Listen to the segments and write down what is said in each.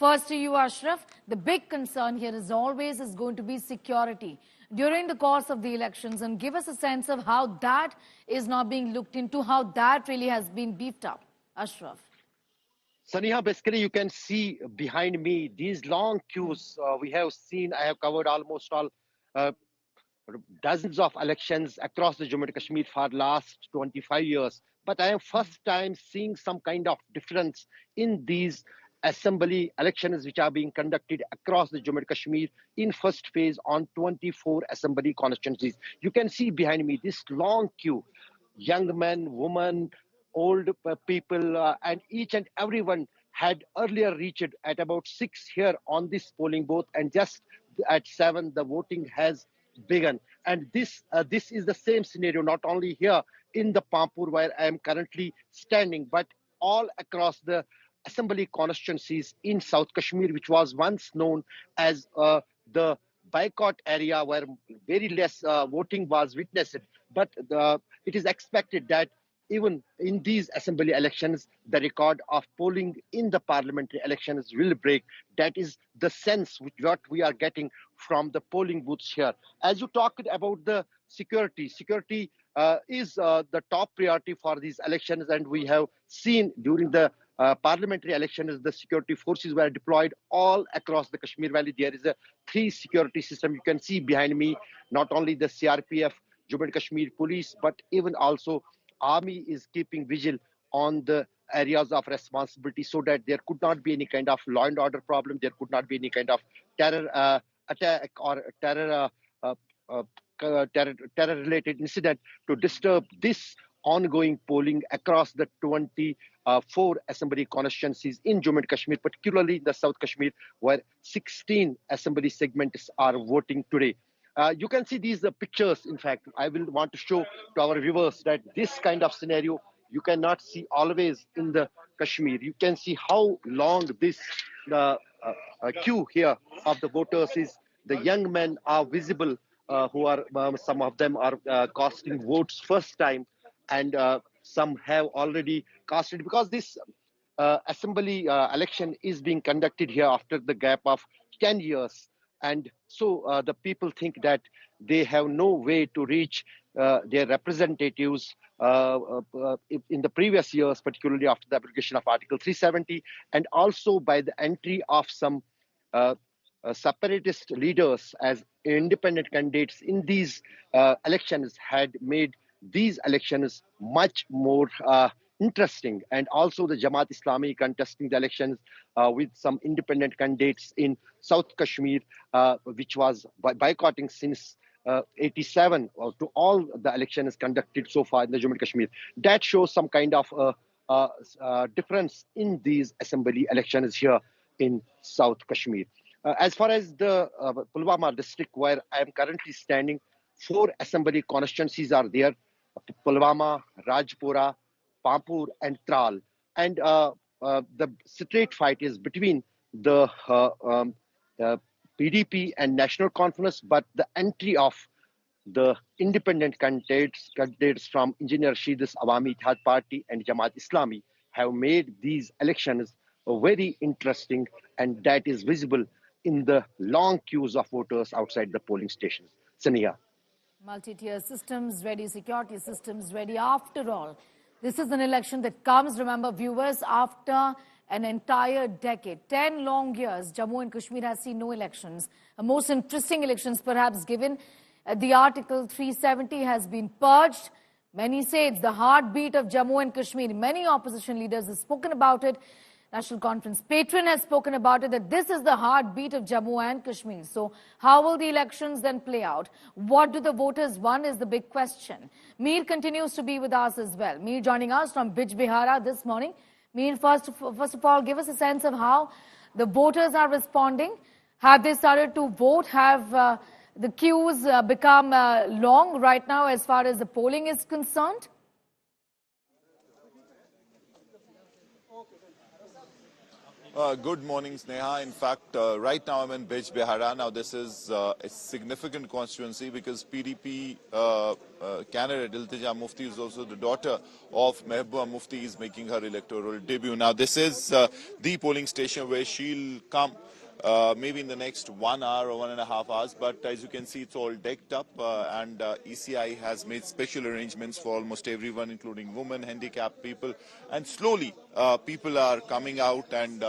First to you, Ashraf. The big concern here is always going to be security during the course of the elections, and give us a sense of how that is now being looked into, how that really has been beefed up. Ashraf. Saniha, basically you can see behind me these long queues. I have covered almost all uh, dozens of elections across the Jammu and Kashmir for last 25 years. But I am first time seeing some kind of difference in these assembly elections which are being conducted across the Jammu and Kashmir in first phase on 24 assembly constituencies. You can see behind me this long queue, young men, women, old people, and each and everyone had earlier reached at about 6 here on this polling booth, and just at 7 the voting has begun. And this is the same scenario not only here in the Pampur where I am currently standing, but all across the assembly constituencies in South Kashmir, which was once known as the boycott area where very less voting was witnessed. But it is expected that even in these assembly elections, the record of polling in the parliamentary elections will break. That is the sense what we are getting from the polling booths here. As you talked about the security is the top priority for these elections, and we have seen during the parliamentary elections, the security forces were deployed all across the Kashmir Valley. There is a 3 security system. You can see behind me, not only the CRPF, Jammu and Kashmir police, but even also army is keeping vigil on the areas of responsibility so that there could not be any kind of law and order problem. There could not be any kind of terror attack or uh, terror related incident to disturb this ongoing polling across the 24 assembly constituencies in Jammu and Kashmir, particularly in the South Kashmir, where 16 assembly segments are voting today. You can see these pictures. In fact, I will want to show to our viewers that this kind of scenario you cannot see always in the Kashmir. You can see how long this queue here of the voters is. The young men are visible, who are some of them are casting votes first time, and some have already casted because this assembly election is being conducted here after the gap of 10 years. And so the people think that they have no way to reach their representatives in the previous years, particularly after the abrogation of Article 370, and also by the entry of some separatist leaders as independent candidates in these elections had made these elections much more interesting. And also the Jamaat Islami contesting the elections with some independent candidates in South Kashmir, which was boycotting since 87 to all the elections conducted so far in the Jammu and Kashmir. That shows some kind of difference in these assembly elections here in South Kashmir. As far as the Pulwama district where I am currently standing, 4 assembly constituencies are there: Pulwama, Rajpura, Pampur, and Tral. And the straight fight is between the PDP and National Conference, but the entry of the independent candidates from Engineer Rashid's Awami Ittihad Party and Jamaat Islami have made these elections very interesting, and that is visible in the long queues of voters outside the polling stations. Saniya. Multi-tier systems ready, security systems ready. After all, this is an election that comes, remember viewers, after an entire decade. 10 long years, Jammu and Kashmir has seen no elections. The most interesting elections perhaps given the Article 370 has been purged. Many say it's the heartbeat of Jammu and Kashmir. Many opposition leaders have spoken about it. National Conference patron has spoken about it, that this is the heartbeat of Jammu and Kashmir. So how will the elections then play out? What do the voters want is the big question. Mir continues to be with us as well. Mir joining us from Bij Bihara this morning. Mir, first of all, give us a sense of how the voters are responding. Have they started to vote? Have the queues become long right now as far as the polling is concerned? Good morning, Sneha. In fact, right now I'm in Bij Behara. Now, this is a significant constituency because PDP candidate Iltija Mufti is also the daughter of Mehbooba Mufti, is making her electoral debut. Now, this is the polling station where she'll come maybe in the next 1 hour or 1.5 hours. But as you can see, it's all decked up and ECI has made special arrangements for almost everyone, including women, handicapped people. And slowly, people are coming out and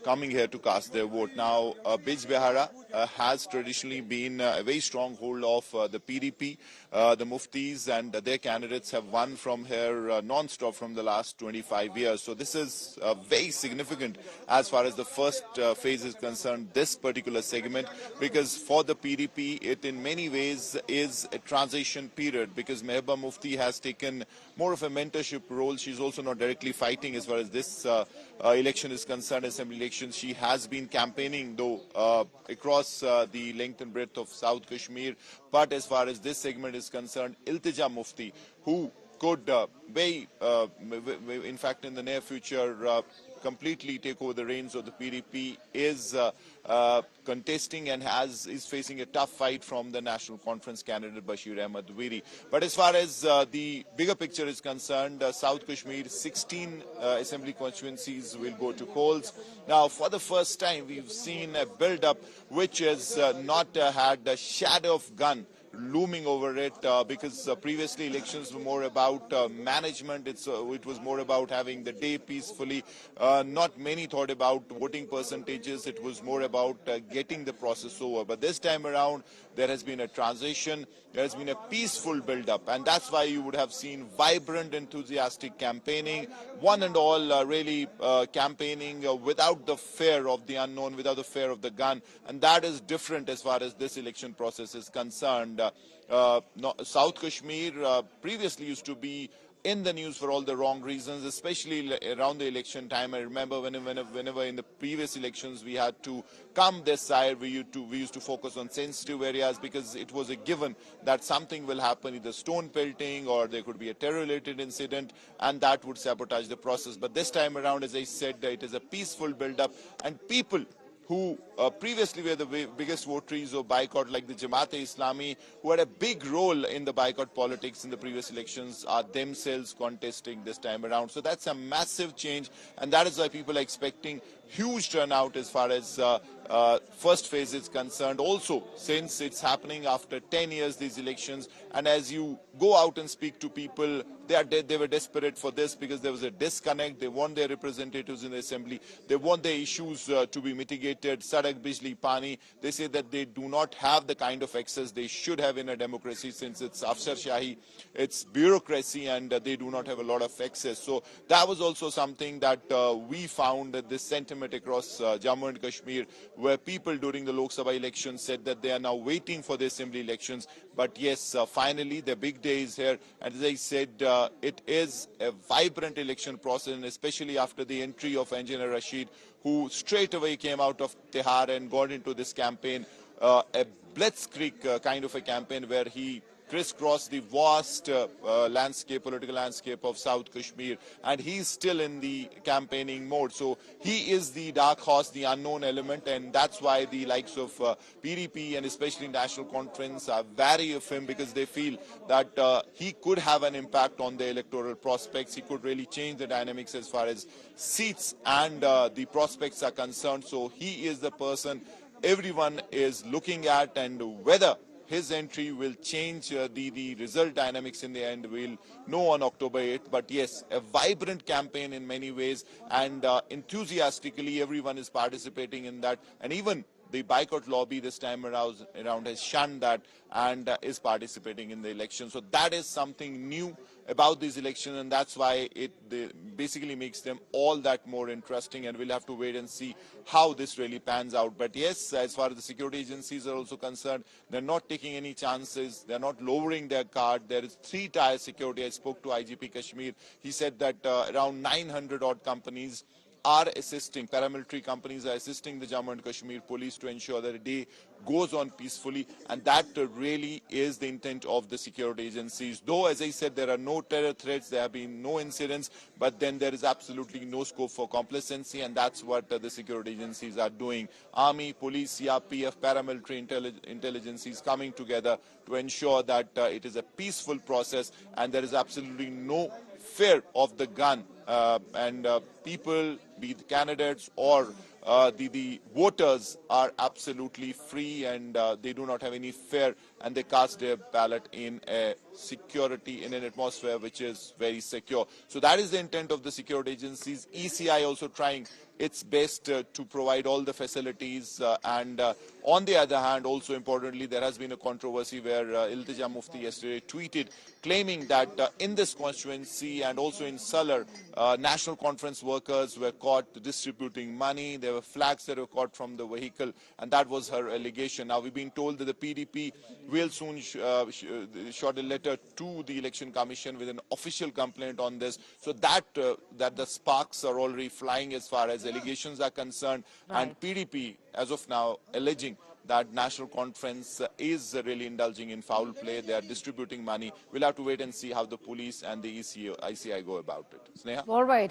coming here to cast their vote. Now, Bij Behara has traditionally been a very strong hold of the PDP. The Muftis and their candidates have won from here non-stop from the last 25 years. So this is very significant as far as the first phase is concerned, this particular segment, because for the PDP, it in many ways is a transition period because Mehbooba Mufti has taken more of a mentorship role. She's also not directly fighting as far as this election is concerned, assembly election. She has been campaigning, though, across the length and breadth of South Kashmir. But as far as this segment is concerned, Iltija Mufti, who could in fact, in the near future, completely take over the reins of the PDP, is contesting and is facing a tough fight from the National Conference candidate Bashir Ahmad Wiri. But as far as the bigger picture is concerned, South Kashmir, 16 assembly constituencies will go to polls. Now, for the first time, we've seen a build-up which has not had a shadow of gun looming over it because previously elections were more about management. It was more about having the day peacefully. Not many thought about voting percentages. It was more about getting the process over. But this time around, there has been a transition. There has been a peaceful build-up, and that's why you would have seen vibrant, enthusiastic campaigning, one and all really campaigning without the fear of the unknown, without the fear of the gun, and that is different as far as this election process is concerned. South Kashmir previously used to be in the news for all the wrong reasons, especially around the election time. I remember whenever in the previous elections we had to come this side, we used to focus on sensitive areas because it was a given that something will happen, either stone pelting or there could be a terror-related incident, and that would sabotage the process. But this time around, as I said, it is a peaceful build-up, and people who previously were the biggest votaries of boycott, like the Jamaat-e-Islami, who had a big role in the boycott politics in the previous elections, are themselves contesting this time around. So that's a massive change, and that is why people are expecting huge turnout as far as first phase is concerned. Also, since it's happening after 10 years, these elections, and as you go out and speak to people, they were desperate for this because there was a disconnect. They want their representatives in the assembly. They want their issues to be mitigated. Sadak, Bijli, Pani. They say that they do not have the kind of access they should have in a democracy, since it's Afsharshahi, it's bureaucracy, and they do not have a lot of access. So that was also something that we found, that this sentiment across Jammu and Kashmir, where people during the Lok Sabha elections said that they are now waiting for the assembly elections. But yes, finally the big day is here, and as I said, it is a vibrant election process, and especially after the entry of Engineer Rashid, who straight away came out of Tihar and got into this campaign, a blitzkrieg kind of a campaign where he crisscrossed the vast political landscape of South Kashmir, and he's still in the campaigning mode. So he is the dark horse, the unknown element, and that's why the likes of PDP and especially National Conference are wary of him, because they feel that he could have an impact on the electoral prospects. He could really change the dynamics as far as seats and the prospects are concerned. So he is the person everyone is looking at, and whether his entry will change the result dynamics in the end, we'll know on October 8th. But yes, a vibrant campaign in many ways, and enthusiastically everyone is participating in that. And even the boycott lobby this time around has shunned that and is participating in the election. So that is something new about these elections, and that's why it basically makes them all that more interesting, and we'll have to wait and see how this really pans out. But yes, as far as the security agencies are also concerned, they're not taking any chances. They're not lowering their guard. There is 3-tier security. I spoke to IGP Kashmir. He said that around 900 odd companies are assisting, paramilitary companies are assisting the Jammu and Kashmir police to ensure that the day goes on peacefully, and that really is the intent of the security agencies. Though, as I said, there are no terror threats, there have been no incidents, but then there is absolutely no scope for complacency, and that's what the security agencies are doing. Army, police, CRPF, paramilitary intelligences coming together to ensure that it is a peaceful process and there is absolutely no fear of the gun, and people, be it candidates or the voters, are absolutely free, and they do not have any fear, and they cast their ballot in a security, in an atmosphere which is very secure. So that is the intent of the security agencies. ECI also trying its best to provide all the facilities, and on the other hand, also importantly, there has been a controversy where Iltija Mufti yesterday tweeted claiming that in this constituency and also in Salar, National Conference workers were caught distributing money. There were flags that were caught from the vehicle, and that was her allegation. Now, we've been told that the PDP will soon short a letter to the Election Commission with an official complaint on this, so that that the sparks are already flying as far as allegations are concerned. Right. And PDP, as of now, alleging that National Conference is really indulging in foul play. They are distributing money. We'll have to wait and see how the police and the ICI go about it. Sneha? All right.